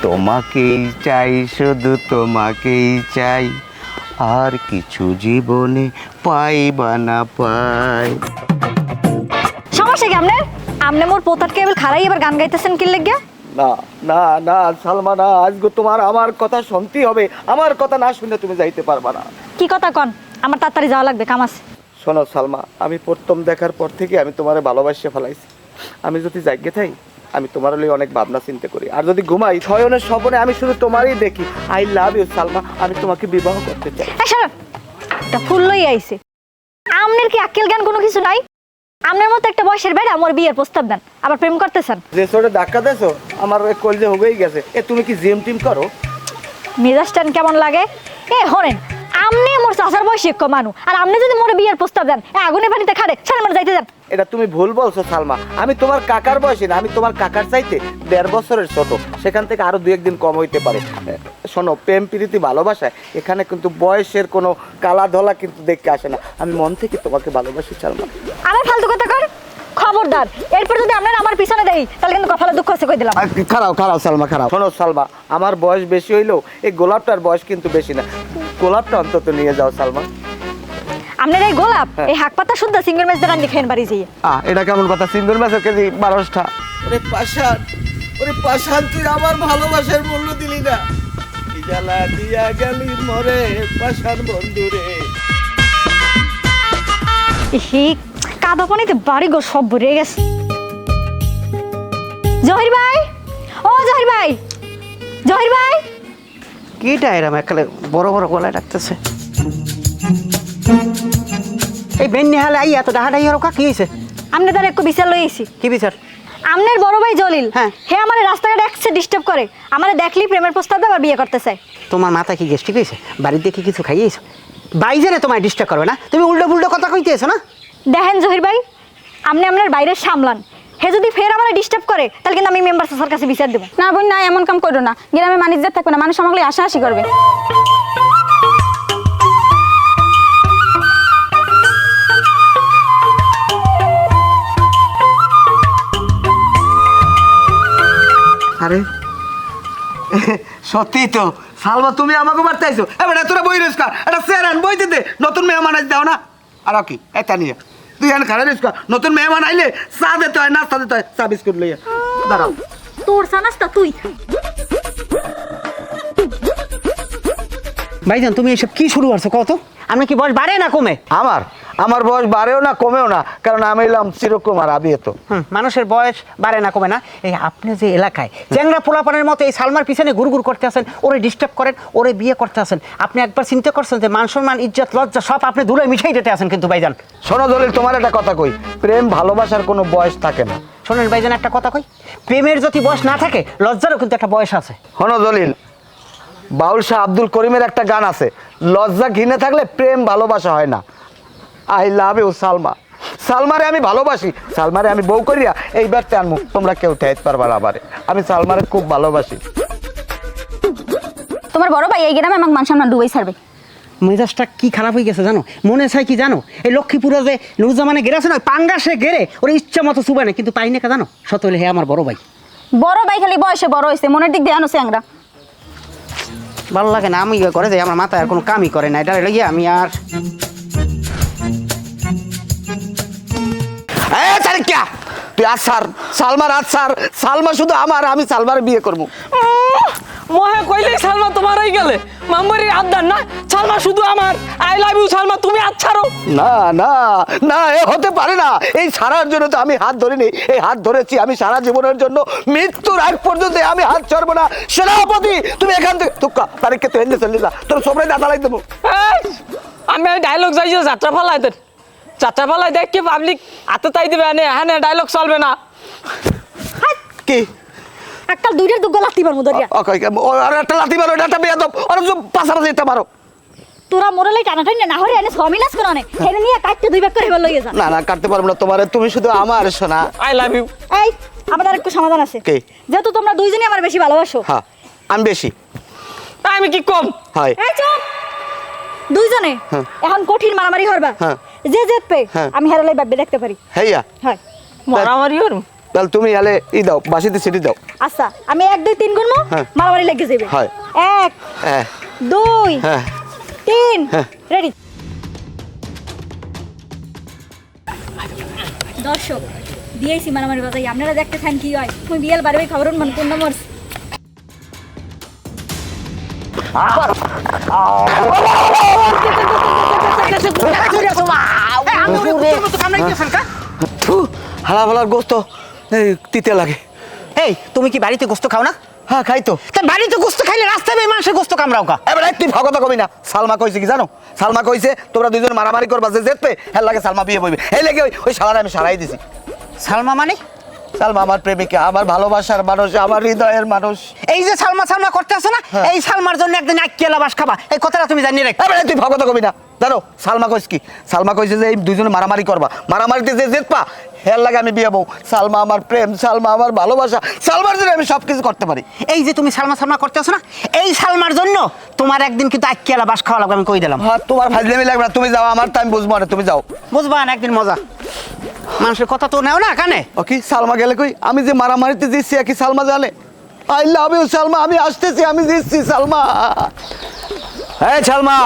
তোমাকেই চাই, শুধু তোমাকেই চাই, আর কিছু জীবনে পাই বা না পাই। সমস্যা কি আপনার? আপনি মোর পোতার কেবল খারাই এবার গান গাইতেছেন কি লেগে? না না না সালমা, না, আজকে তোমার আমার কথা শুনতেই হবে। আমার কথা না শুনে তুমি যাইতে পারবা না। কি কথা কন? আমার তাড়াতাড়ি যাওয়া লাগবে, কাম আছে। শোনো সালমা, আমি প্রথম দেখার পর থেকে আমি তোমারে ভালোবাসে ফেলাইছি। আমি যদি জায়গা থাই, আমি তোমার লই অনেক ভাবনা চিন্তা করি, আর যদি ঘুমাই শয়নের স্বপ্নে আমি শুধু তোমারই দেখি। আই লাভ ইউ সালমা, আমি তোমাকে বিবাহ করতে চাই। একটা ফুল লই আইছে। আপনার কি আক্কেল জ্ঞান কোনো কিছু নাই? আপনার মতো একটা বয়সের বেড়া আমার বিয়ের প্রস্তাব দেন, আবার প্রেম করতেছেন। যে ছোট ধাক্কা দেছো আমার কলজে হয়েই গেছে। তুমি কি জিম টিম করো? মেজাজটান কেমন লাগে? হরেন, আপনি মোর চাচার বয়সী এক মানু, আর আপনি যদি মোরে বিয়ের প্রস্তাব দেন আগুনে পানিতে খাড়ে সারা মার যাইতে দেন। এটা তুমি ভুল বলছো সালমা। আমি তোমার কাকার বয়সী না, আমি তোমার কাকার চাইতে 1.5 বছরের ছোট। সেখান থেকে আরো 2-1 দিন কম হইতে পারে। শোনো, প্রেম প্রীতি ভালোবাসায় এখানে কিন্তু বয়সের কোনো কালা ধলা কিন্তু দেখতে আসে না। আমি মন থেকে তোমাকে ভালোবাসি সালমা। আমার ফালতু কথা কর, খবরদার। এরপর যদি আপনারা আমার পিছনে দেই তাহলে কিন্তু কপালে দুঃখ আছে কই দিলাম। খারাপ সালমা, খারাপ। শোনো সালমা, আমার বয়স বেশি হইলেও এই গোলাপটার বয়স কিন্তু বেশি না। গোলাপটা অন্তত নিয়ে যাও সালমা। আপনার এই গোলাপ এই হাক পাতা শুদ্ধ সিঙ্গেল ম্যাচ দিয়ে দেখেন বাড়ি যাইয়ে। এটা কেমন কথা? সিঙ্গেল ম্যাচের কেজি 12টা। ওরে পাশান, তুই আমার ভালোবাসার মূল্য দিলি না। কি জ্বালা দিয়া গেলি মরে পাশান বন্ধুরে। হি কাদা পানিতে বাড়ি গো সব ভরে গেছে। জহির ভাই, ও জহির ভাই, জহির ভাই। কিটা এরম একালে বড় বড় গলায় ডাকতেছে? এই বেন্নি হালে আই এত ডাহাডাই আর কি হয়েছে? আপনি তার একটু বিচার লইছি। কি বিচার? আপনার বড় ভাই জলিল, হ্যাঁ, হে আমার রাস্তাঘাটে একসে ডিস্টার্ব করে। আমারে দেখলি প্রেমের প্রস্তাব দেয় আর বিয়ে করতে চায়। তোমার মাথা কি গেস্টিক হয়েছে? বাড়ির দেখে কিছু খাইয়েছো? বাইরে তোমায় ডিস্টার্ব করবে না? তুমি উল্টো পুল্টো কথা কইতেছো না? দেখেন জহির ভাই, আপনি আপনার বাইরে সামলান। হে যদি ফের আমার ডিস্টার্ব করে তাহলে কিন্তু আমি মেম্বার স্যারের কাছে বিচার দেব। না বোন না, এমন কাম করো না। গ্রামে মানুষ যা থাকবে না, মানুষ আমাকে আশাআশি করবে। আরে সত্যি তো সালমা, তুমি আমাকে মারতে আইছো। এবার তোরা বই রেস্কা এটা চেয়ার বইতে দে, নতুন মেহমান আজ দাও না। আর কি এটা নিয়ে তুই এখানে খারাপ রেস্কা, নতুন মেহমান আইলে চা দিতে হয়, নাস্তা দিতে হয়, চা বিস্কুট লইয়া দাঁড়াও। তোর চা নাস্তা তুই। ভাইজান তুমি এসব কি শুরু করছো কত? আমি কি বয়স বাড়ে না কমে? আমার বয়স বাড়েও না কমেও না, কারণ আমি এলাম চিরকুমার আবিয়ে তো। মানুষের বয়স বাড়ে না কমে না। এই আপনি যে এলাকায় চ্যাংরা পোলাপানের মতো এই সালমার পিছনে গুড় করতে আসেন, ওরে ডিস্টার্ব করেন, ওরে বিয়ে করতে আসেন, আপনি একবার চিন্তা করছেন যে মান সম্মান ইজ্জত লজ্জা সব আপনি দূরে মিশাই দিতে আসেন? কিন্তু ভাইজান শোনো দলিল, তোমার একটা কথা কই, প্রেম ভালোবাসার কোনো বয়স থাকে না। শোনেন ভাইজান একটা কথা কই, প্রেমের যদি বয়স না থাকে লজ্জারও কিন্তু একটা বয়স আছে। শোনো দলিল, বাউল শাহ আব্দুল করিমের একটা গান আছে, লজ্জা ঘৃণে থাকলে প্রেম ভালোবাসা হয় না। I love you Salma. সালমারে আমি ভালোবাসি, সালমারে আমি বউ করিয়া এইবার টানমু, তোমরা কেউ ঠেইতে পারবা না আবারে। আমি সালমারে খুব ভালোবাসি। তোমার বড় ভাই এই গ্রামে আমাকে মান সম্মান ডুবাই ছাড়বে। মেজাজটা কি খারাপ হয়ে গেছে জানো? মনে চাই কি জানো, এই লক্ষ্মীপুরে যে নুরজামানে গেড়েছে না, পাঙ্গাসে গেড়ে ওর ইচ্ছা মতো চুবায় না, কিন্তু পাই না কে জানো? সত হলে হে আমার বড় ভাই। বড় ভাই খালি বয়সে বড় হয়েছে, মনের দিক দিয়ে আনো চ্যাংরা। ভালো লাগে না আমি করে যাই, আমার মাথায় আর কোনো কামই করে না। এটা লাগিয়ে আমি আর তুই আসার সালমার আসার, সালমা শুধু আমার, আমি সালমার বিয়ে করবো। মহে কইলেই সালমা তোমারই গেলে মামবাড়ির আবদার না, সালমা শুধু আমার। আই লাভ ইউ সালমা, তুমি হাত ছাড়ো। না না না, এ হতে পারে না। এই সারার জন্য তো আমি হাত ধরিনি, এই হাত ধরেছি আমি সারা জীবনের জন্য, মৃত্যুর আগ পর্যন্ত আমি হাত ছাড়বো না। সেনাপতি তুমি এখান থেকে তুক্কা তারিখকে তো এনে চলে যা, তোর সবাই দাদা লাই দেবো। আমি ডায়লগ যাইছি যাত্রা ফলাই দেন, যাত্রা ফলাই দেখ কি পাবলিক হাতে তাই দিবে, হ্যাঁ ডায়লগ চলবে না। কি একটা দুইটার দুগ্গ লাথি মারমু দরিয়া। আর একটা লাথি মারো, একটা বিয়ে দাও, আর পাশাপাশি এটা মারো। তোরা মোরালে টানাটানি না হরে এনে সমিলাস করে নে, হেরে নিয়ে কাটতে দুই ভাগ করে হেবার লইয়া যা। না না, কাটতে পারবো না তোমারে, তুমি শুধু আমার সোনা। I love you. এই আমাদের আরেকটু সমাধান আছে। কি? যেহেতু তোমরা দুইজনই আমার বেশি ভালোবাসো। হ্যাঁ আমি বেশি। আমি কি কম? হয় এই চুপ, দুইজনে এখন কঠিন মারামারি হরবা। যে জেতবে আমি হেরালাই ভাববে দেখতে পারি। হেইয়া হয় মারামারি ওর তাহলে তুমি এলে দাও বাসিতে সিটি দাও। আচ্ছা আমি 1 2 3 গুনমু হ্যাঁ। মারামারি লেগে যাবে। হয়। 1 হ্যাঁ 2 হ্যাঁ 3 হ্যাঁ। রেডি। দর্শক দিয়েছি মারামারি বাজাই, আপনারা দেখতে থাকেন কি হয়। তুমি বিয়ের বারে ওই খবর মানে কোন নম্বর হালা ফালার গোস্ত তিতে লাগে। এই তুমি কি বাড়িতে গোস্ত খাও না? হ্যাঁ খাই তো। তা বাড়িতে গোস্ত খাইলে রাস্তায় বেয়ে মানুষের গোস্ত কামড়াও কা? এবার তুই ভাগতা কবি না। সালমা কইছে কি জানো? সালমা কইছে তোমরা দুইজন মারামারি করবা, যে জেতবে হ্যাঁ লাগে সালমা বিয়ে বইবে। এই লেগে ওই শালারে আমি সারাই দিছি। সালমা মানে? সালমা আমার প্রেমিকা, আমার ভালোবাসার মানুষ, আমার হৃদয়ের মানুষ। এই যে সালমা সালমা করতে আসো না, হ্যাঁ। এই সালমার জন্য একদিন আক্কেলা বাস খাবা, এই কথাটা তুমি জানিয়ে রাখ। এবার তুই ভাগতা কবি না। জানো সালমা কইছে কি? সালমা কইছে যে এই দুইজনে মারামারি করবা, মারামারিতে যে জেতবা হের লাগে আমি বিয়ে বউ। সালমা আমার প্রেম, সালমা আমার ভালোবাসা, সালমার জন্য আমি সবকিছু করতে পারি। এই যে তুমি সালমা সালমা করতে আসো না, এই সালমার জন্য তোমার একদিন কিন্তু আক্কেলা বাস খাওয়া লাগবে, আমি কই দিলাম। হ্যাঁ তোমার ফাজলামি লাগবে না, তুমি যাও, আমার তো আমি বুঝবো না, তুমি যাও। বুঝবা না একদিন মজা। মানুষের কথা তো নেও না কানে। ও কি সালমা গেলে কই? আমি যে মারামারিতে দিচ্ছি কি সালমা জানে? আই লাভ ইউ সালমা, আমি আসতেছি, আমি দিচ্ছি সালমা। হ্যাঁ সালমা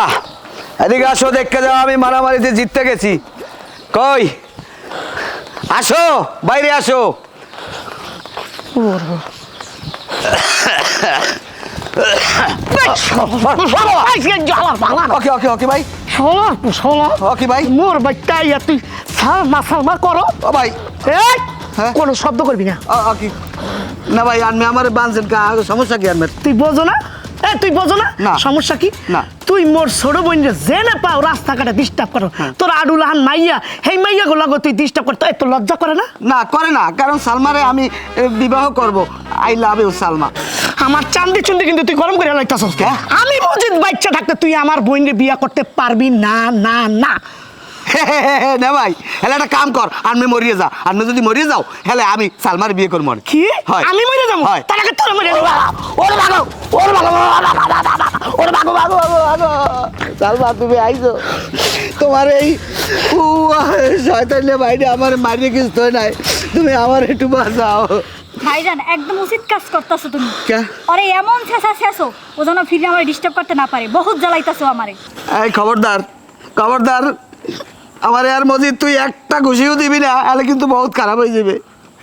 এদিকে আসো, দেখতে যাও আমি মারামারিতে জিততে গেছি। কই আসো, বাইরে আসো। ওকে ওকে ওকে ভাই, ওকে ভাই। মোর বাচ্চা ইয়া তুই সালমা সালমা করো ও ভাই এই হ্যাঁ? কোনো শব্দ করবি না। ওকে না ভাই, আমি আমার বানছেন সমস্যা কি আনবে? তুই বোঝো না? এ তুই বোঝো না? না। সমস্যা কি? না। তুই মোর ছোট বোনরে জেনে পাও রাস্তাঘাটে ডিস্টার্ব করো, তোর আডুলাহান মাইয়া হেই মাইয়া গুলো তুই ডিস্টার্ব করতে এত লজ্জা করে না? না করে না, কারণ সালমারে আমি বিবাহ করব। I love you Salma. আমার চান্দি চুন্দি কিন্তু তুই গরম করে লাইতাছস। কে? আমি মজিদ বাচ্চা থাকতে তুই আমার বোনরে বিয়া করতে পারবি না না না। না ভাই, হেলে একটা কাম কর, আমি মরিয়ে যা। আপনি যদি মরিয়ে যাও হেলে আমি সালমার বিয়ে করবো। কি? হয়। আমি মরে যাবো? হয়। তার আগে তোর মরে যাবো। ওর ভাগো, ওর ভাগো, ওর ভাগো ভাগো ভাগো ভাগো। সালমা তুমি আইছো, তোমার এই শয়তানে বাইরে আমার মারিয়ে কিছু নাই, তুমি আমার একটু বাঁচাও। ভাইজান একদম উচিত কাজ করতেছো তুমি। কে? আরে এমন শেষা শেষো ও যেন ফিরে আমার ডিস্টার্ব করতে না পারে, বহুত জ্বালাইতাছো আমারে। এই খবরদার, খবরদার আমার আর মজিদ, তুই একটা খুশিও দিবি না, তাহলে কিন্তু বহুত খারাপ হয়ে যাবে।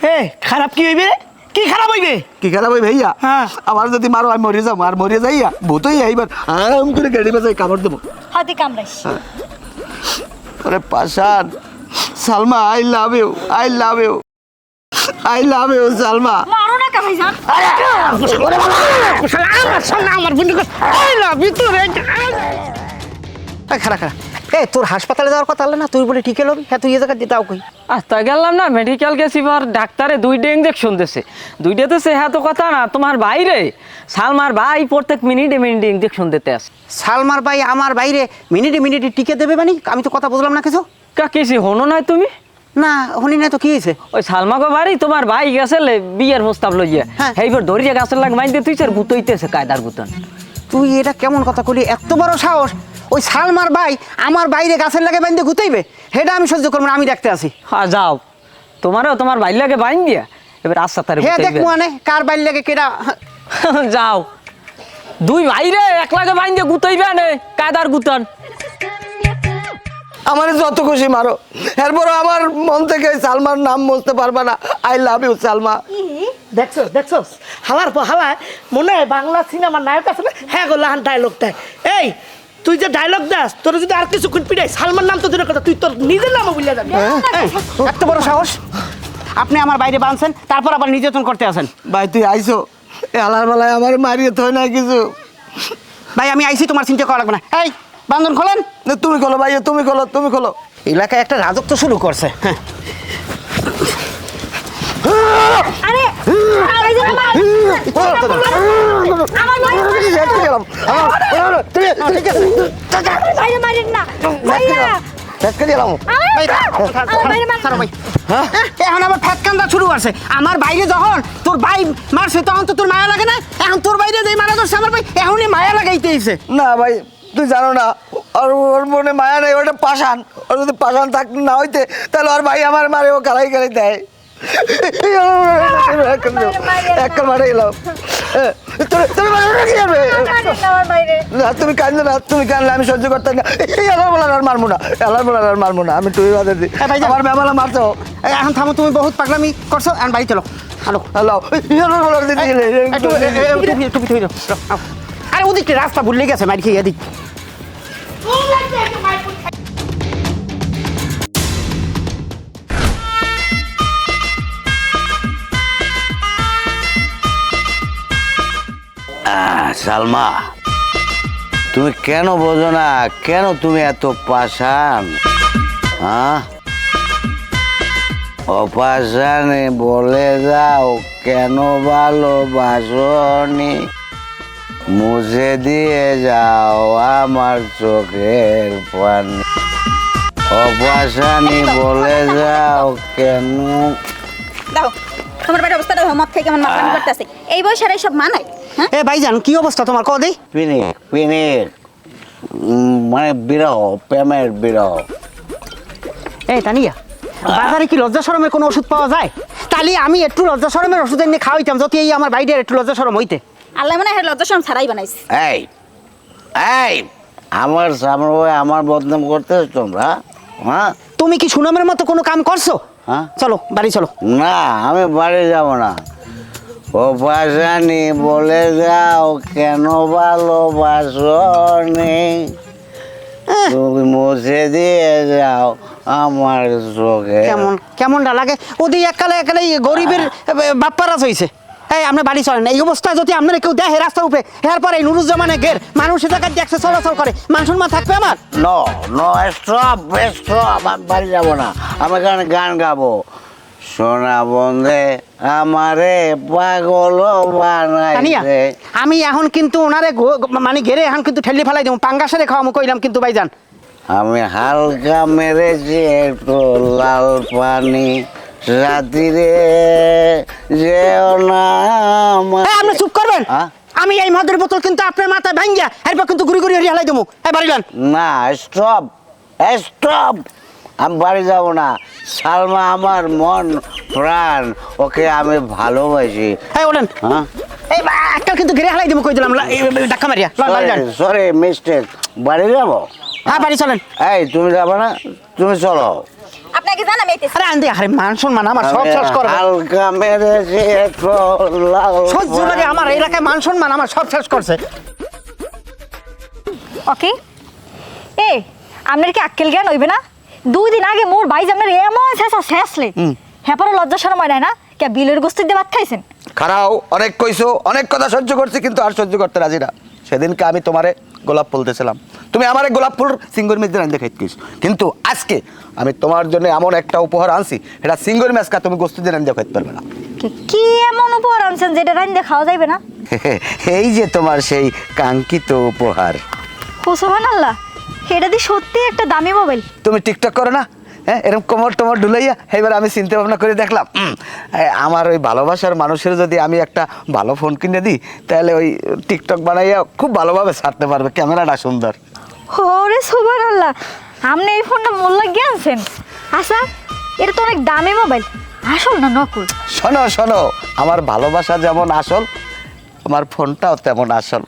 হে খারাপ কি হইবে? কি খারাপ হইবে? কি খারাপ হয় ভাইয়া? হ্যাঁ। আমার যদি মারো আমি মরে যাবো, আর মরে যাইয়া ভূতই এইবার আরাম করে গাড়ি বাজাই কামড় দেবো। হাতে কামড়াইস। ওরে পাশান, Salma I love you, I love you, I love you Salma. মারো না কা ভাইজান। আমার সামনে আমার বন্ধু ভিতরে খারা খারা এ তোর হাসপাতালে যাওয়ার কথা হলো না, তুই বলে ঠিক এলো। হ্যাঁ তুই এ জায়গা দিতাও কই? আস্তা গেলাম না মেডিকেল গেছি, বার ডাক্তারে 2টা ইঞ্জেকশন দিছে। 2টাতে সে হ্যাঁ তো কথা না, তোমার বাইরে সালমার ভাই প্রত্যেক মিনিটে মিনিটে ইঞ্জেকশন দিতে আসে। সালমার ভাই আমার বাইরে মিনিটে মিনিটে টিকে দেবে মানে? আমি তো কথা বুঝলাম না কিছু। কিছু হনো নাই তুমি? না হনি না তো কি হয়েছে? ওই সালমাকে বাড়ি তোমার ভাই গেছে বিয়ের প্রস্তাব লইয়া, হ্যাঁ। এইবার ধরিয়া গাছের লাগ মাইতে তুই আর গুতইতেছে কায়দার গুতন। তুই এটা কেমন কথা কলি? এত বড় সাহস! ওই সালমার ভাই আমার বাইরে গাছের লাগে বাইন্দে ঘুতাইবে? সেটা আমি সহ্য করবো না, আমি দেখতে আসি। হ্যাঁ যাও, তোমারও তোমার ভাই লাগে বাইন দিয়া এবার আচ্ছা তার হ্যাঁ দেখবো মানে কার বাইর লাগে কেডা। যাও, 2 ভাইরে এক লাগে বাইন দিয়ে গুতইবে নে কায়দার গুতন। আমার যত খুশি মারো, এরপর আমার মন থেকে সালমার নাম মুছতে পারবে না। I love you Salma. দেখছো দেখছো হালার পর হালায় মনে হয় বাংলা সিনেমার নায়ক আছে না, হ্যাঁ গো লাহান ডায়লগ দেয়। এই তুই যে ডায়লগ দাস, তোর যদি আর কিছুক্ষণ পিটাই সালমান নাম তো দূরের কথা, তুই তোর নিজের নামও ভুলে যাবি। এই, এত বড় সাহস! আপনি আমার বাইরে বাঁধছেন, তারপর আবার নির্যাতন করতে আসেন। ভাই তুই আইসো, এ আলার বেলায় আমার মারিয়ে তো না কিছু। ভাই আমি আইছি, তোমার চিন্তা করা লাগবে না। এই বান্ধন খোলেন। না, তুমি খোলো ভাইয়া, তুমি খোলো, তুমি খোলো। এলাকায় একটা রাজত্ব শুরু করছে। হ্যাঁ আরে ভাইজান আমার ভাইয়া মারেন না ভাইয়া। এখন আমার ফাতকান্দা শুরু আছে। আমার বাইরে যখন তোর ভাই মারছে তখন তো তোর মায়া লাগে না? এখন তোর বাইরে যেই মারা ধরছে আমার ভাই, এখনই মায়া লাগাইতেছে। না ভাই তুই জানো না, ওর মনে মায়া নেই, ওটা পাষাণ। ওর যদি পাষাণ থাক না হইতে তাহলে ওর ভাই আমার মারে ও গালাই গালাই দেয়। একটা মারে গেলাম তুমি কাঁদলে না, তুমি কাঁদলে আমি সহ্য করতাম না। এলার বলার আর মারবো না, এলার বলার আর মারবো না, আমি তুমি বাদে দিই। আমার ব্যাপারে মারছো। এখন থামো, তুমি বহুত পাগলামি করছো, এখন বাড়ি চলো। হ্যালো হ্যালো, এলার বলার দিতে গেলে আরে ওদিকে রাস্তা ভুলে গেছে, মার খেয়ে এদিক। সালমা, তুমি কেন বোঝো না? কেন তুমি এত পাষাণ? হ্যাঁ, অপাষাণে বলে যাও কেন ভালোবাসনি, মুছে দিয়ে যাও আমার চোখের পানি। অপাষাণী বলে যাও কেন। দেখো তোমার বাড়ির অবস্থাটা মদ খেয়ে কেমন মাতলামি করতেছে, এই বয়সে আর এইসব মানায়? হ্যাঁ, এ ভাইজান, কি অবস্থা তোমার কদি? পিনিক পিনিক, মানে বিরহ, প্রেমের বিরহ। এই তানিয়া, বাজারে কি লজ্জা শরমের কোনো ওষুধ পাওয়া যায়? তাহলে আমি একটু লজ্জা শরমের ওষুধ এনে খাওয়াইতাম, যদি এই আমার বাইরে একটু লজ্জা শরম হইতে। আল্লাহ মানে লজ্জা শরম ছাড়াই বানাইছে। এই এই, আমার সামনে আমার বদনাম করতেছ তোমরা? হ্যাঁ, তুমি কি সুনামের মতো কোনো কাম করছো? হ্যাঁ, চলো বাড়ি চলো। না, আমি বাড়ি যাব না। ও পাশানি বলে যাও কেন ভালোবাসনি, তুমি মুছে দিয়ে যাও আমার চোখে। কেমনটা লাগে? ওদি এককালে এককালে গরিবের বাপ্পারাজ হইছে। এই আপনি বাড়ি চলেন, এই অবস্থায় যদি আপনারা কেউ দেখে রাস্তার উপরে, এরপর এই নুরুজ্জামানে গের মানুষের জায়গায় দেখছে চলাচল করে, মান সম্মান থাকবে আমার? নো নো, স্টপ স্টপ, আমি বাড়ি যাব না। আমি গান গাবো। সোনা বন্ধে আমারে পাগল তানিয়া, বানাইছে। আমি এখন কিন্তু ওনারে মানে ঘেরে এখন কিন্তু ঠেলি ফেলাই দেবো, পাঙ্গাসারে খাওয়ামো কইলাম কিন্তু ভাইজান। আমি হালকা মেরেছি একটু লাল পানি, রাতিরে যেও না আমার- এই, আপনি চুপ করবেন। হ্যাঁ? আমি এই মদের বোতল কিন্তু আপনার মাথায় ভাঙ্গিয়া এরপর কিন্তু গুড়ি গুড়ি হালাই দেবো। এই বাড়ি যান। না, স্টপ স্টপ, আমি বাড়ি যাব না। সালমা আমার মন প্রাণ, ওকে আমি ভালোবাসি। এই ওঠেন। হ্যাঁ, এই একটা কিন্তু ঘিরে হালাই দেবো কই দিলাম, ধাক্কা মারিয়া। লন, বাড়ি যান। সরি মিস্টেক, বাড়ি যাব। হ্যাঁ বাড়ি চলেন। এই তুমি যাবে না? তুমি চলো। আপনাকে জান আমি এইতেছি। আরে আনতে, আরে মান সম্মান আমার সব শেষ করবো। হালকা মেরেছি একটু লাল সহ্য লাগে আমার, এই এলাকায় মান সম্মান আমার সব শেষ করছে। ওকে, এ আপনার কি আক্কেল জ্ঞান হইবে না? 2 দিন আগে মোর ভাই আপনার এমন শেষা শেষলে হ্যাঁ, পরে লজ্জা শরম হয় না? কে বিলের গোস্ত দিয়ে ভাত খাইছেন? খারাও, অনেক কইছো, অনেক কথা সহ্য করছি, কিন্তু আর সহ্য করতে রাজি না। সেদিনকে আমি তোমারে গোলাপ ফুল দিয়েছিলাম, তুমি আমারে গোলাপ ফুল সিঙ্গুর মিস দিয়ে দেখাইতে কইছো, কিন্তু আজকে আমি তোমার জন্য এমন একটা উপহার আনছি, এটা সিঙ্গুর মেসকা তুমি গোস্ত দিয়ে দেখাইতে পারবে না। কি এমন উপহার আনছেন যেটা রাইন্দে খাওয়া যাইবে না? এই যে তোমার সেই কাঙ্ক্ষিত উপহার। ও সুবহানাল্লাহ, এটা দি সত্যি একটা দামি মোবাইল। তুমি টিকটক করো না? হ্যাঁ, এরকম কোমর টোমর ডুলাইয়া, এবার আমি চিন্তা ভাবনা করে দেখলাম আমার ওই ভালোবাসার মানুষের যদি আমি একটা ভালো ফোন কিনে দিই, তাহলে ওই টিকটক বানাইয়া খুব ভালোভাবে ছাড়তে পারবে, ক্যামেরাটা সুন্দর। ওরে সুবহানাল্লাহ, আপনি এই ফোনটা মূল্য গিয়ে আনছেন? আচ্ছা, এটা তো অনেক দামি মোবাইল, আসল না নকল? শোনো শোনো, আমার ভালোবাসা যেমন আসল, আমার ফোনটাও তেমন আসল।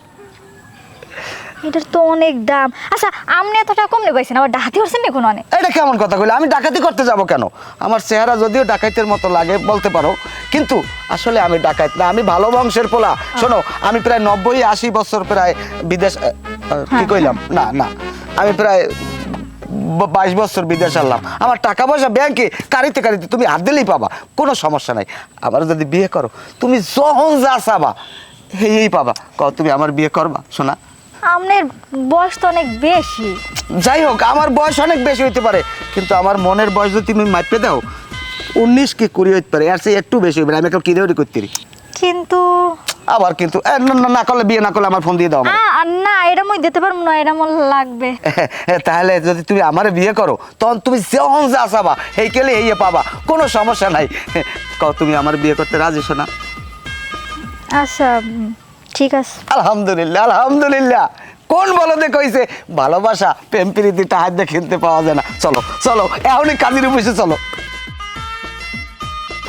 এটার তো অনেক দাম। আচ্ছা, আপনি এত টাকা কম পাইছেন, আবার ডাকাতি করছেন না কোনো? এটা কেমন কথা কইলে? আমি ডাকাতি করতে যাব কেন? আমার চেহারা যদিও ডাকাইতের মতো লাগে বলতে পারো, কিন্তু আসলে আমি ডাকাইত না, আমি ভালো বংশের পোলা। শোনো, আমি প্রায় 90-80 বছর প্রায় বিদেশ, কি কইলাম, না না, আমি প্রায় 22 বছর বিদেশ আনলাম। আমার টাকা পয়সা ব্যাংকে কারিতে কারিতে তুমি হাত দিলেই পাবা, কোনো সমস্যা নাই। আবার যদি বিয়ে করো, তুমি যখন যা চাবা এই পাবা। কও তুমি আমার বিয়ে করবা? শোনা, আপনার বয়স তো অনেক বেশি। যাই হোক, আমার বয়স অনেক বেশি হইতে পারে, কিন্তু আমার মনের বয়স যদি তুমি মাপে দাও 19 কি 20 হইতে পারে, আর সে একটু বেশি হইবে। আমি একটা কিরেওরি করতে পারি, কিন্তু আবার কিন্তু না করলে, বিয়ে না করলে আমার ফোন দিয়ে দাও আমার। না, এটা মই দিতে পারবো না, এটা মোর লাগবে। তাহলে যদি তুমি আমারে বিয়ে করো, তখন তুমি যখন যা চাবা এই কেলে এই পাবা, কোনো সমস্যা নাই। কও তুমি আমার বিয়ে করতে রাজি? শোনা, আচ্ছা ঠিক আছে। আলহামদুলিল্লাহ আলহামদুলিল্লাহ। কোন বলদে কইছে ভালোবাসা প্রেম প্রীতি টাকা দিয়ে কিনতে পাওয়া যায় না? চলো চলো, এখনই কাজের অফিসে চলো।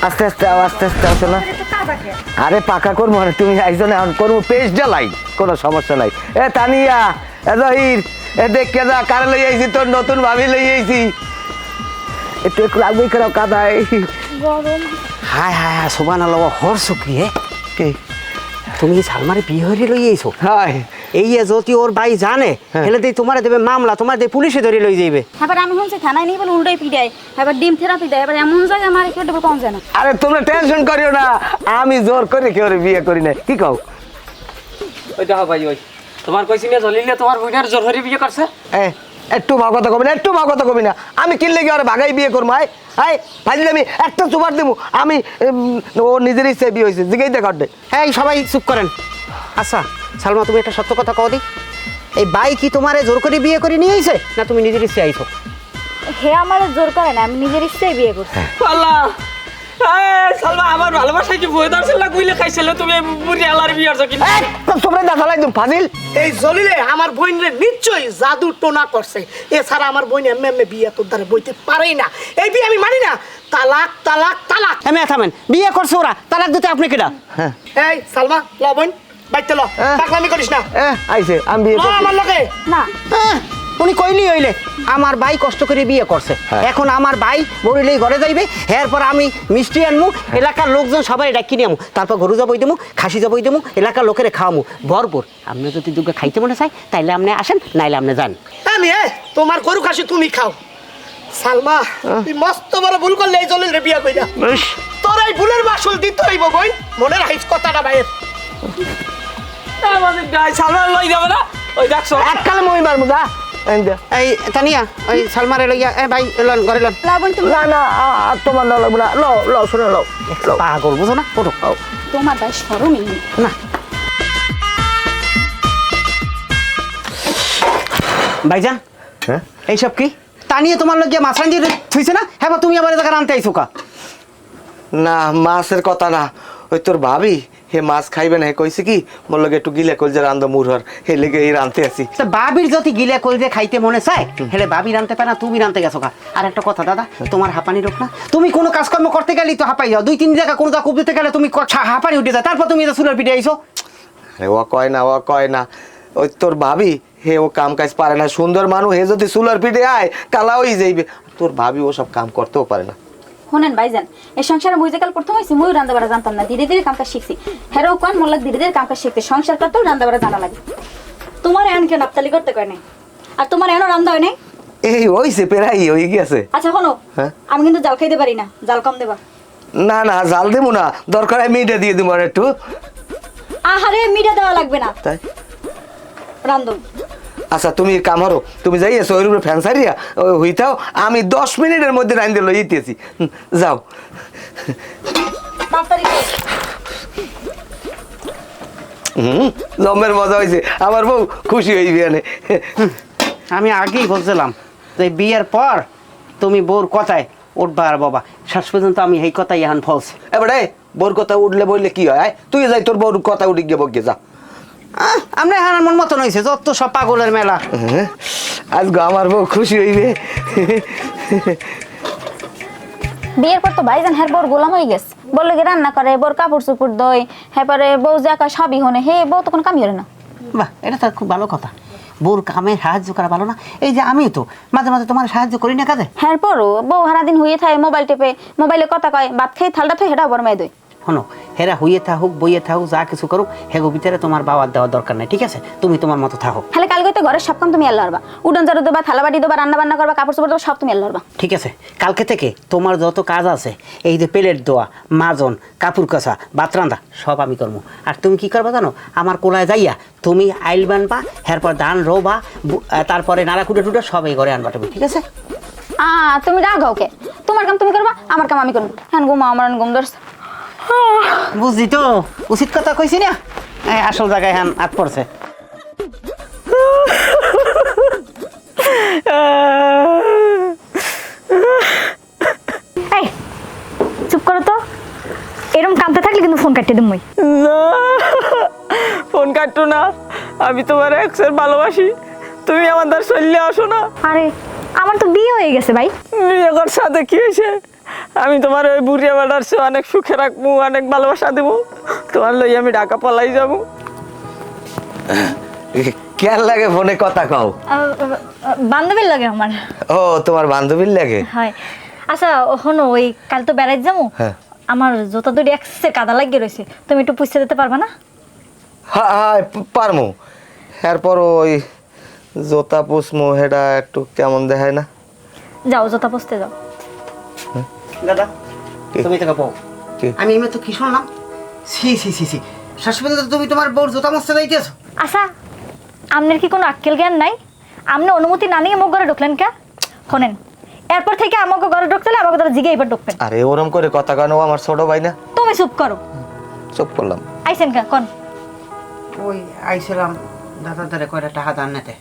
আস্তে আস্তে আও, আস্তে আস্তে আসো না। আরে পাকা করবো মানে তুমি একজনে এখন করবো পেস্ট জ্বালাই, কোনো সমস্যা নাই। এ তানিয়া, এ জহির, এ দেখে যা কারে লই আইছি, তোর নতুন ভাবি লই আইছি। একটু একটু লাগবেই খারাপ কাদায়। হায় হায় হায় সোবান আল্লাহ হরছো কি হে? কি তুমি সালমারে বিয়ে হয়ে লই আইছো? হাই এই যদি ওর ভাই জানে হেলে দিয়ে তোমার দেবে মামলা, তোমার দিয়ে পুলিশে ধরে লই যাইবে। এবার আমি শুনছি থানায় নিয়ে বলে উল্টাই পিটাই, এবার ডিম থেরাপি দেয়, এবার এমন জায়গায় মারি কেটে কম যায় না। আরে তোমরা টেনশন করিও না, আমি জোর করে কেউ বিয়ে করি না। কি কও? ওই দেখো ভাই, ওই তোমার কইছি না জলিলে তোমার বোনের জোর হরি বিয়ে করছে। একটু ভাগ কথা কবি না, একটু ভাগ কথা কবি না। আমি কিনলে কি আর ভাগাই বিয়ে করবো? হাই ভাইলে আমি একটা চুপার দেবো। আমি ও নিজের ইচ্ছে বিয়ে হয়েছে, জিগেই দেখা দে। এই সবাই চুপ করেন। আচ্ছা সালমা, তুমি একটা সত্য কথা কও দি, এই ভাই কি তোমারে জোর করে বিয়ে করে নিয়ে আইছে না তুমি নিজের ইচ্ছে আইছো? হে আমার জোর করে না, আমি নিজের ইচ্ছাই বিয়ে করছি। আল্লাহ, সালমা আমার ভালোবাসায় কি বই দর্শন না কইলে খাইছিলে তুমি বুড়ি আলার বিয়ার যকি। তোমরা দেখা লাগতো ফাজিল। এই জলিলে আমার বোনের নিশ্চয়ই জাদু টোনা করছে, এছাড়া আমার বোন এমনি এমনি বিয়ে তোর দ্বারা বইতে পারেই না। এই বিয়ে আমি মানি না। তালাক তালাক তালাক। এমনি থামেন, বিয়ে করছে ওরা, তালাক দিতে আপনি কেডা? এই সালমা ল বোন বাইতে ল, পাগলামি করিস না। আইছে আমি বিয়ে ল করছি। আমার লগে। না উনি কইলি হইলে আমার ভাই কষ্ট করে বিয়ে করছে, এখন আমার ভাই বড়িলেই ঘরে যাইবে, এরপর আমি মিষ্টি আনমু, এলাকার লোকজন সবাই ডাকি নিয়ে আমু, তারপর গরু যাবই দেবো, খাসি যাবই দেবো, এলাকার লোকেরে খাওয়ামু ভরপুর। আপনি যদি দুর্গা খাইতে মনে চাই তাইলে আপনি আসেন, নাইলে আপনি যান। আমি তোমার গরু খাসি তুমি খাও। সালমা তুই মস্ত বড় ভুল করলে এই জলিলে বিয়ে কইরা। তোর এই ভুলের মাসুল দিতে হইব বোন, মনে রাখিস কথাটা ভাইয়ের। আমাদের গায়ে সালমা লই যাবে না, ওই দেখছো এককালে মই মারমু যা। এই তানিয়া, ওই সালমারে লইয়া ভাই লন ঘরে লন। লাবণ তুমি না না তোমার না লাগবে না। লো লো শুনে লো। পাগল বুঝো না, ওঠো। তোমার ভাই সরমই নেই। না ভাইজান, হ্যাঁ এইসব কি? তানিয়ে তোমার লগে মাছ রান্ধি থুইছে না? হ্যাঁ তুমি আবার এলাকা আনতে আইছো কা? না মাছের কথা না, ওই তোর ভাবি হে মাছ খাইবে না, হে কইছে কি মোর লগে একটু গিলে কইছে রান্ধ মুরহর, হে লেগে এই রানতে আছি। তা বাবির যদি গিলে কইলে খাইতে মনে চায় হেলে বাবি রানতে পারে না, তুমি রানতে গেছো কা? আর একটা কথা দাদা, তোমার হাঁপানি রোগ না? তুমি কোনো কাজকর্ম করতে গেলেই তো হাঁপাই যাও, 2-3 জায়গা কোনো জায়গা দিতে গেলে তুমি হাঁপানি উঠে যায়, তারপর তুমি চুলের পিঠে আইছো। আরে ও কয় না, ও কয় না, ওই তোর ভাবি হে ও কাম কাজ পারে না, সুন্দর মানুষ, হে যদি চুলার পিঠে আয় কালা হয়ে যাইবে। তোর ভাবি ও সব কাম করতেও পারে না। শোনেন ভাইজান, এই সংসারে মুই যে কাল প্রথম হয়েছি মুই রান্না বাড়া জানতাম না, ধীরে ধীরে কামটা শিখছি। হেরাও কোন মোল্লা ধীরে ধীরে কামটা শিখতে, সংসার করতেও রান্না বাড়া জানা লাগে। তোমার এন কেন নাপতালি করতে কয় নাই? আর তোমার এনও রান্না হয় নাই? এই হইছে পেরাই হয়ে গেছে। আচ্ছা শোনো, হ্যাঁ? আমি কিন্তু জাল খাইতে পারি না, জাল কম দেবা। না না জাল দেবো না, দরকার আমি মিটে দিয়ে দেবো আর একটু। আহারে মিঠা দেওয়া লাগবে না, তাই রান্ধন। আচ্ছা তুমি কামারো, তুমি যাই এসো ওই রুমে ফ্যান সারিয়া হইতাও, আমি 10 মিনিটের মধ্যে রাইন্দে লই যেতেছি। যাও। তাড়াতাড়ি করো। জমের মজা হয়েছে, আমার বউ খুশি হইবে এনে। আমি আগেই বলছিলাম যে বিয়ের পর তুমি বউর কথায় উঠবা আর বাবা, শেষ পর্যন্ত আমি এই কথাই এখন ফলছে। এবারে বউর কথা উঠলে বললে কি হয়? তুই যাই তোর বউর কথা উঠে গিয়ে বকে যা। আমরা এখন মন মতন হয়েছে, যত সব পাগলের মেলা। আজকে আমার বউ খুশি হইবে। বিয়ের পর তো ভাইজান হ্যাঁ বোর গোলাম হয়ে গেছে, বললে কি রান্না করে, বোর কাপড় চুপড় দই, হ্যাঁ পরে বউ যে একা সবই হনে, হে বউ তো কোনো কামই হলে না। বাহ, এটা তো খুব ভালো কথা। বউর কামে সাহায্য করা ভালো না? এই যে আমিও তো মাঝে মাঝে তোমার সাহায্য করি না কাজে। হ্যাঁ পরও বউ সারাদিন হয়ে থাকে মোবাইল টেপে, মোবাইলে কথা কয়, ভাত খাই থালটা থই হেটা বড় মেয়ে দই। শোনো, হেরা হইয়ে থাকুক বইয়ে থাকুক যা কিছু করুক, হেগো ভিতরে তোমার বাবার দেওয়ার দরকার নাই, ঠিক আছে? তুমি তোমার মতো থাকো। তাহলে কালকে তো ঘরের সব কাম তুমি আল্লাহ হারবা, উডন ঝাড়ু দেবা, থালা বাটি দেবা, রান্না বান্না করবা, কাপড় চোপড় দেবা, সব তুমি আল্লাহ হারবা। ঠিক আছে, কালকে থেকে তোমার যত কাজ আছে, এই যে প্লেট দেওয়া, মাজন, কাপড় কাচা, ভাত রান্ধা, সব আমি করবো। আর তুমি কি করবা জানো? আমার কোলায় যাইয়া তুমি আইল বানবা, এরপর ধান রোবা, তারপরে নাড়া কুটে টুটে সব এই ঘরে আনবা তুমি, ঠিক আছে? তুমি রাগ ওকে, তোমার কাম তুমি করবা, আমার কাম আমি করবো। হ্যাঁ ঘুমা, আমার ঘুম ধরছে। বুঝলি তো, উচিত কথা কইছি না? আসল জায়গায় হ্যাঁ হাত পড়ছে। এই চুপ করো তো, এরকম কামতে থাকলে কিন্তু ফোন কাটতে দিম। না, ফোন কাটতো না, আমি তোমার এক্সের ভালোবাসি, তুমি আমার দ্বার চললে আসো না। আরে আমার তো বিয়ে হয়ে গেছে ভাই। বিয়ে কর সাথে কি হয়েছে? আমি তোমার ওই বুড়িয়া বেড়ার চেয়ে অনেক সুখে রাখবো, অনেক ভালোবাসা দেবো। তোমার লই আমি ঢাকা পলাই যাবো। কেন লাগে ফোনে কথা কও? বান্ধবীর লাগে আমার। ও তোমার বান্ধবীর লাগে? হয়। আচ্ছা শোনো, ওই কাল তো বেড়াই যাবো, হ্যাঁ। আমার জুতা দুটি একসে কাদা লাগিয়ে রয়েছে, তুমি একটু পুষতে দিতে পারবা না? হ্যাঁ হ্যাঁ পারমু। এরপর ওই জোতা পুষমু, হেডা একটু কেমন দেখায় না? যাও জুতা পুষতে যাও। দাদা কি? তুমি তোকে বউ, কি? আমি এমনি তো কি শুনলাম, সি সি সি সি শাশুড়ি তুমি তোমার বউর জুতা মস্তে যাইতেছো? আচ্ছা আপনার কি কোনো আক্কেল জ্ঞান নাই? আপনি অনুমতি না নিয়ে আমার ঘরে ঢুকলেন কে? শোনেন, এরপর থেকে আমাকে ঘরে ঢুকতে হলে আমাকে তারা জিগে এবার ঢুকবেন। আরে ওরম করে কথা কেন, ও আমার ছোট ভাই না? তুমি চুপ করো। চুপ করলাম। আইসেন কে কোন? ওই আইছিলাম দাদার দ্বারা কয়টা টাকা দান নিতে।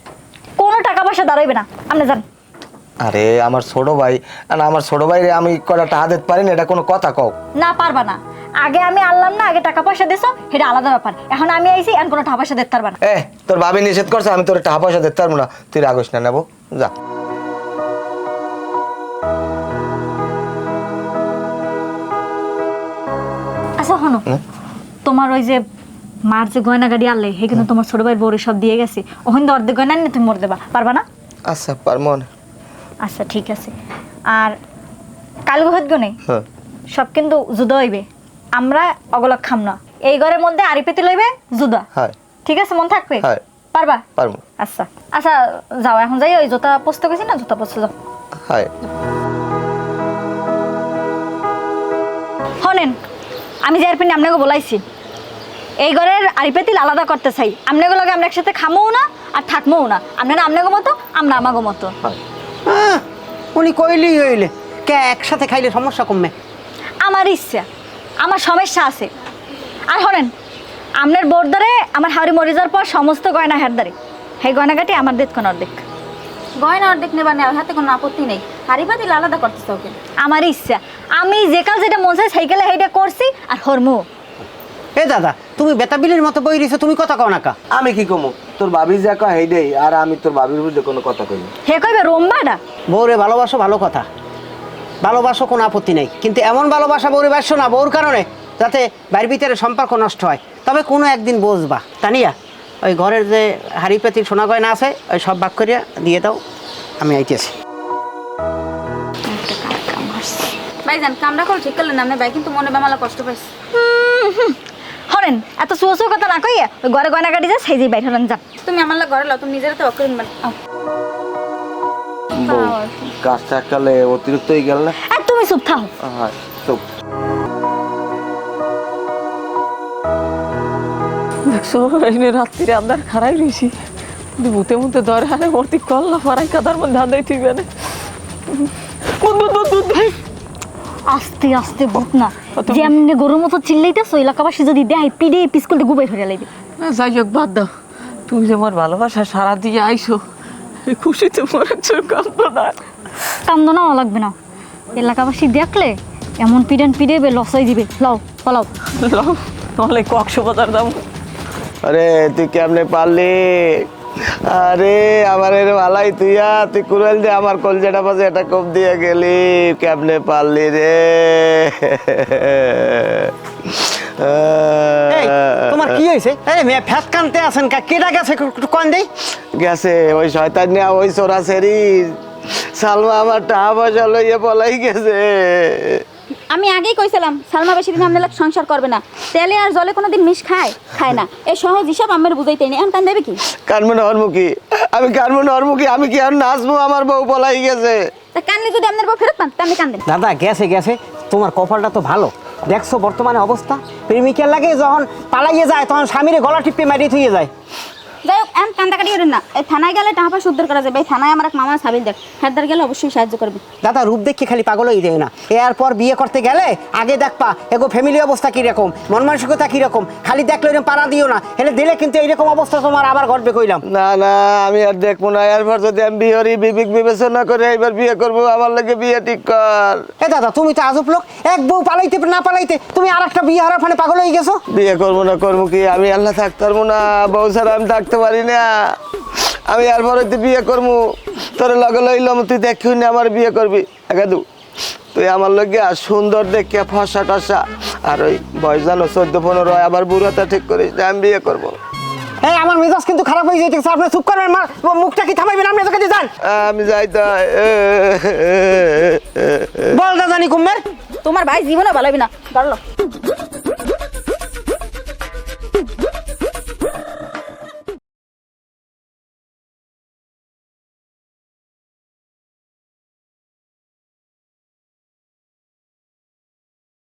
কোনো টাকা পয়সা দাঁড়াইবে না, আপনি যান। আরে আমার ছোট ভাই, আর আমার ছোট ভাইরে আমি কটা টাকা দিতে পারি না, এটা কোনো কথা কও? না পারবা না। আগে আমি আনলাম না, আগে টাকা পয়সা দিছো, সেটা আলাদা ব্যাপার। এখন আমি আইছি, এখন কোনো টাকা পয়সা দিতে পারবা না। তোর ভাবি নিষেধ করছে, আমি তোর টাকা পয়সা দিতে পারবো না। তুই রাগস না, নেবো যা। আচ্ছা শোনো, তোমার ওই যে মার যে গয়না গাড়ি আনলে, হে কিন্তু তোমার ছোট ভাই বউরে সব দিয়ে গেছে। ওখান তো অর্ধেক গয়না নিয়ে তুমি মরে দেবা, পারবা না? আচ্ছা পারমো না। আচ্ছা ঠিক আছে। আর কাল গহত গনে হ্যাঁ সব কিন্তু জুদা হইবে, আমরা অগলক খাম না। এই ঘরের মধ্যে আড়ি পেতে লইবে জুদা, হ্যাঁ ঠিক আছে? মন থাকবে? হ্যাঁ পারবা? পারমো। আচ্ছা আচ্ছা যাও, এখন যাই ওই জুতা পোস্ত গেছি না, জুতা পোস্ত যাও। হ্যাঁ শোনেন, আমি যে এরপর আপনাকে বলাইছি এই ঘরের আড়িপেতিল আলাদা করতে চাই। আপনাকে লগে আমরা একসাথে খামও না আর থাকবো না। আপনারা আপনাকে মতো, আমরা আমাকে মতো। আহ, উনি কইলেই হইলে কে একসাথে খাইলে সমস্যা কমবে? আমার ইচ্ছা, আমার সমস্যা আছে। আর শোনেন, আপনার বোর্দারে আমার হাওড়ি মরে যাওয়ার পর সমস্ত গয়না হেরদারে, সেই গয়নাঘাটি আমার দেখ কোন অর্ধেক। গয়না অর্ধেক নেবার নেওয়ার হাতে কোনো আপত্তি নেই, হাড়ি পাতিল আলাদা করতেছে ওকে। আমার ইচ্ছা, আমি যে কাল যেটা মন চাই সেই কালে সেইটা করছি আর হরমু। এ দাদা তুমি বেতাবিলের মতো বই রয়েছো, তুমি কথা কও না কা? আমি কি কমু? তোর ভাবি যা কয় হেইডেই, আর আমি তোর ভাবির বুঝে কোনো কথা কই না। হে কইবে রোম্বাডা। বউরে ভালোবাসো, ভালো কথা, ভালোবাসো, কোনো আপত্তি নেই, কিন্তু এমন ভালোবাসা বউরে বাসছো না বউর কারণে যাতে বাড়ির ভিতরে সম্পর্ক নষ্ট হয়। তবে কোনো একদিন বুঝবা তানিয়া, ওই ঘরের যে হাড়ি পাতিল সোনা গয়না আছে ওই সব ভাগ করিয়া দিয়ে দাও, আমি আইতেছি। ভাইজান কামড়া করে ঠিক করলেন আপনি ভাই, কিন্তু মনে বেমালা কষ্ট পাইছে। হরেন এত চুয়ো কথা না কইয়া ওই ঘরে গয়নাঘাটি যা সেই যে বাইরে হলেন যান। তুমি আমার লাগে ঘরে লাও, তুমি নিজের তো অকরিন মানে বউ, কাজটা এককালে অতিরিক্ত হয়ে গেল না? আর তুমি চুপ থাকো। হ্যাঁ চুপ। দেখছো এই রাত্রিরে আপনার খারাই রয়েছি, ভূতে মুতে ধরে আরে মূর্তি কল্লা ফারাই কাদার মধ্যে ধান দিতে হবে না। আস্তে আস্তে ভূত না, যেমনি গরুর মতো চিল্লাইতেছো এলাকাবাসী যদি দেয় পিড়ে পিস্কুলতে গুবে ধরে লাইবে। যাই হোক বাদ দাও, তুমি যে আমার ভালোবাসা সারা দিয়ে আইসো, এই খুশিতে মরে চোখ কাঁদবো না। কান্দো না লাগবে না, এলাকাবাসী দেখলে এমন পিডেন পিড়েবে লসাই দিবে। লাও পালাও। লাও, তাহলে কক্সবাজার যাবো। আরে তুই কেমনে পারলি? আরে আমার এর ভালাই তুই কুড়াল দিয়ে আমার কলজাটা পাশে এটা কোপ দিয়ে গেলি, কেমনে পারলি রে? এই, তোমার কি হয়েছে? এই মেয়ে ফ্যাস কানতে আছেন কা? কেডা গেছে একটু কন দেই? গেছে ওই শয়তান নিয়া, ওই চোরা সেরি সালমা আমার টাকা পয়সা লইয়া পলাই গেছে। আমি আগেই কইছিলাম সালমা বেশি দিন আপনার লাগে সংসার করবে না। তেলে আর জলে কোনোদিন মিশ খায় খায় না, এই সহজ হিসাব আমার বুঝাইতে নেই। এখন কান দেবে কি? কানমনে হরমুখী, আমি কানমনে হরমুখী, আমি কি আর নাচবো? আমার বউ পলাই গেছে। তা কানলে যদি আপনার বউ ফেরত পান তা আপনি কান্দেন। দাদা গেছে গেছে, তোমার কপালটা তো ভালো। দেখছো বর্তমানে অবস্থা, প্রেমিকের লাগে যখন পালাইয়ে যায় তখন স্বামীরে গলা টিপে মারিয়ে থুয়ে যায়। যাই হোক এখন কান্দাকাটি করেন না, এই থানায় গেলে টাকা পয়সা উদ্ধার করা যাবে। এই থানায় আমার এক মামা সাবিল দেখ, হেদার গেলে অবশ্যই সাহায্য করবে। দাদা রূপ দেখে খালি পাগল হয়ে যায় না, এরপর বিয়ে করতে গেলে আগে দেখবা এগো ফ্যামিলি অবস্থা কিরকম, মন মানসিকতা কিরকম, খালি দেখলে এরকম পাড়া দিও না, হেলে দিলে কিন্তু এইরকম অবস্থা তোমার আবার ঘটবে কইলাম। না না, আমি আর দেখবো না। এরপর যদি আমি বিয়েরই বিবেক বিবেচনা করে এবার বিয়ে করবো, আমার লাগে বিয়ে ঠিক কর। এ দাদা তুমি তো আজব লোক, এক বউ পালাইতে না পালাইতে তুমি আর একটা বিয়ে হারার ফানে পাগল হয়ে গেছো। বিয়ে করবো না করবো কি, আমি আল্লাহ থাকতে পারবো না? বউ ছাড়া আমি থাকতে পারি না। আমি এরপরে তুই বিয়ে করবো, তোর লগে লইলাম, তুই দেখি না আমার বিয়ে করবি। একাদু তুই আমার লগে সুন্দর দেখে ফসা টসা আর ওই বয়স জানো 14-15 আবার বুড়াটা ঠিক করিস না, আমি বিয়ে করবো। এই আমার মেজাজ কিন্তু খারাপ হয়ে যাইতেছে, আপনি চুপ করবেন, মুখটা কি থামাইবেন? আপনি তোকে যান, আমি যাই তাই। বল না জানি কুম্বের। তোমার ভাই জীবনে ভালো হবে না, ধরলো